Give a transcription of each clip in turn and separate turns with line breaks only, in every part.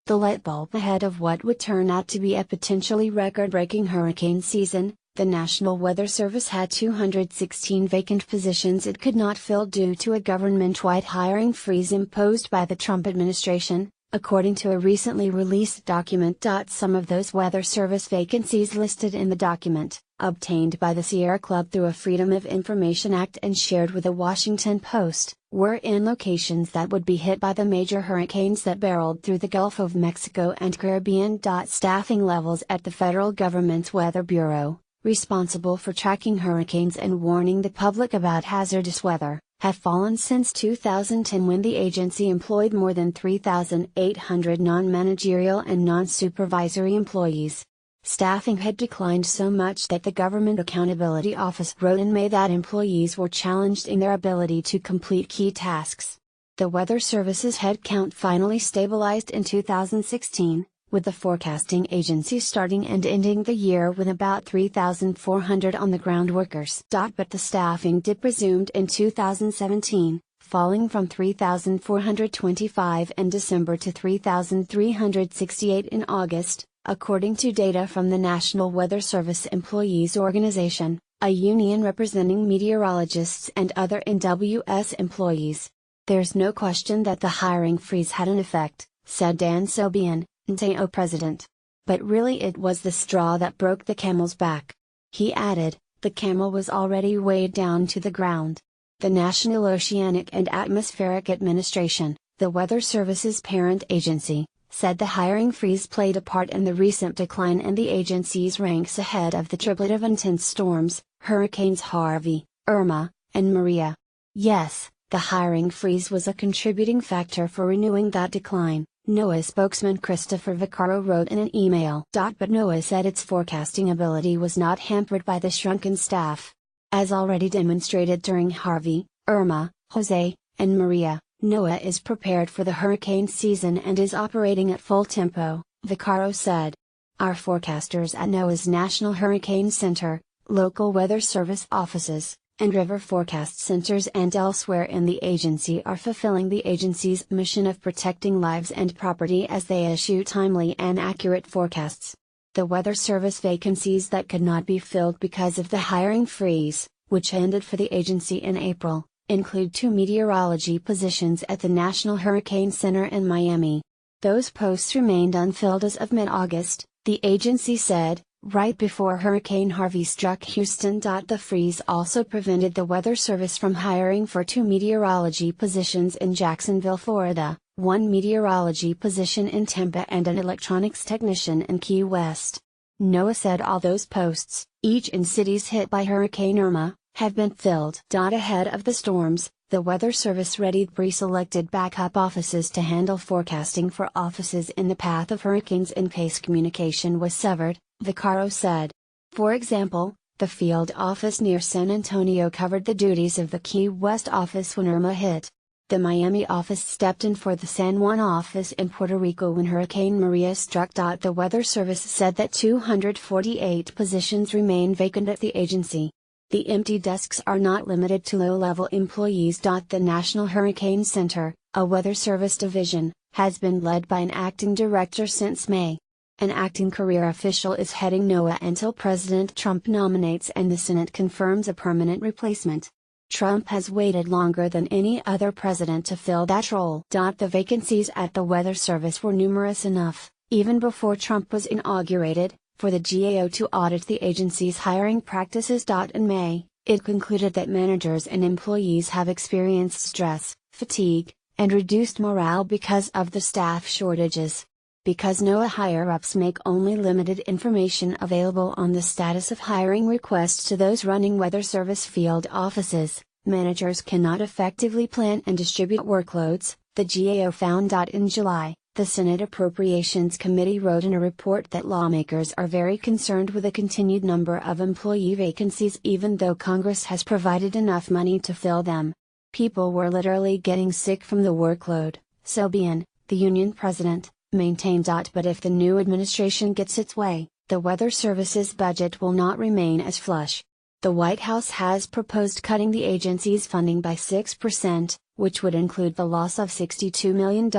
the light bulb ahead of what would turn out to be a potentially record-breaking hurricane season. The National Weather Service had 216 vacant positions it could not fill due to a government-wide hiring freeze imposed by the Trump administration, according to a recently released document. Some of those Weather Service vacancies listed in the document, obtained by the Sierra Club through a Freedom of Information Act and shared with the Washington Post, were in locations that would be hit by the major hurricanes that barreled through the Gulf of Mexico and Caribbean. Staffing levels at the federal government's Weather Bureau, responsible for tracking hurricanes and warning the public about hazardous weather, have fallen since 2010 when the agency employed more than 3,800 non-managerial and non-supervisory employees. Staffing had declined so much that the Government Accountability Office wrote in May that employees were challenged in their ability to complete key tasks. The Weather Service's headcount finally stabilized in 2016, with the forecasting agency starting and ending the year with about 3,400 on-the-ground workers. But the staffing dip resumed in 2017, falling from 3,425 in December to 3,368 in August, according to data from the National Weather Service Employees Organization, a union representing meteorologists and other NWS employees. There's no question that the hiring freeze had an effect, said Dan Sobian, NTO president. But really it was the straw that broke the camel's back. He added, the camel was already weighed down to the ground. The National Oceanic and Atmospheric Administration, the Weather Service's parent agency, said the hiring freeze played a part in the recent decline in the agency's ranks ahead of the triplet of intense storms, Hurricanes Harvey, Irma, and Maria. Yes, the hiring freeze was a contributing factor for renewing that decline, NOAA spokesman Christopher Vaccaro wrote in an email. But NOAA said its forecasting ability was not hampered by the shrunken staff. As already demonstrated during Harvey, Irma, Jose, and Maria, NOAA is prepared for the hurricane season and is operating at full tempo, Vaccaro said. Our forecasters at NOAA's National Hurricane Center, local weather service offices, and river forecast centers and elsewhere in the agency are fulfilling the agency's mission of protecting lives and property as they issue timely and accurate forecasts. The Weather Service vacancies that could not be filled because of the hiring freeze, which ended for the agency in April, include 2 meteorology positions at the National Hurricane Center in Miami. Those posts remained unfilled as of mid-August, the agency said, right before Hurricane Harvey struck Houston. The freeze also prevented the Weather Service from hiring for 2 meteorology positions in Jacksonville, Florida, 1 meteorology position in Tampa and an electronics technician in Key West. NOAA said all those posts, each in cities hit by Hurricane Irma, have been filled. Ahead of the storms, the Weather Service readied pre-selected backup offices to handle forecasting for offices in the path of hurricanes in case communication was severed, Vaccaro said. For example, the field office near San Antonio covered the duties of the Key West office when Irma hit. The Miami office stepped in for the San Juan office in Puerto Rico when Hurricane Maria struck. The Weather Service said that 248 positions remain vacant at the agency. The empty desks are not limited to low-level employees. The National Hurricane Center, a Weather Service division, has been led by an acting director since May. An acting career official is heading NOAA until President Trump nominates and the Senate confirms a permanent replacement. Trump has waited longer than any other president to fill that role. The vacancies at the Weather Service were numerous enough, even before Trump was inaugurated, for the GAO to audit the agency's hiring practices. In May, it concluded that managers and employees have experienced stress, fatigue, and reduced morale because of the staff shortages. Because NOAA higher-ups make only limited information available on the status of hiring requests to those running Weather Service field offices, managers cannot effectively plan and distribute workloads, the GAO found. In July, the Senate Appropriations Committee wrote in a report that lawmakers are very concerned with the continued number of employee vacancies even though Congress has provided enough money to fill them. People were literally getting sick from the workload, Sobian, the union president, maintained. But if the new administration gets its way, the Weather Service's budget will not remain as flush. The White House has proposed cutting the agency's funding by 6%, which would include the loss of $62 million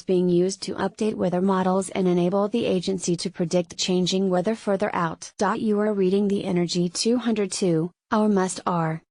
being used to update weather models and enable the agency to predict changing weather further out. You are reading the Energy 202, our must-R,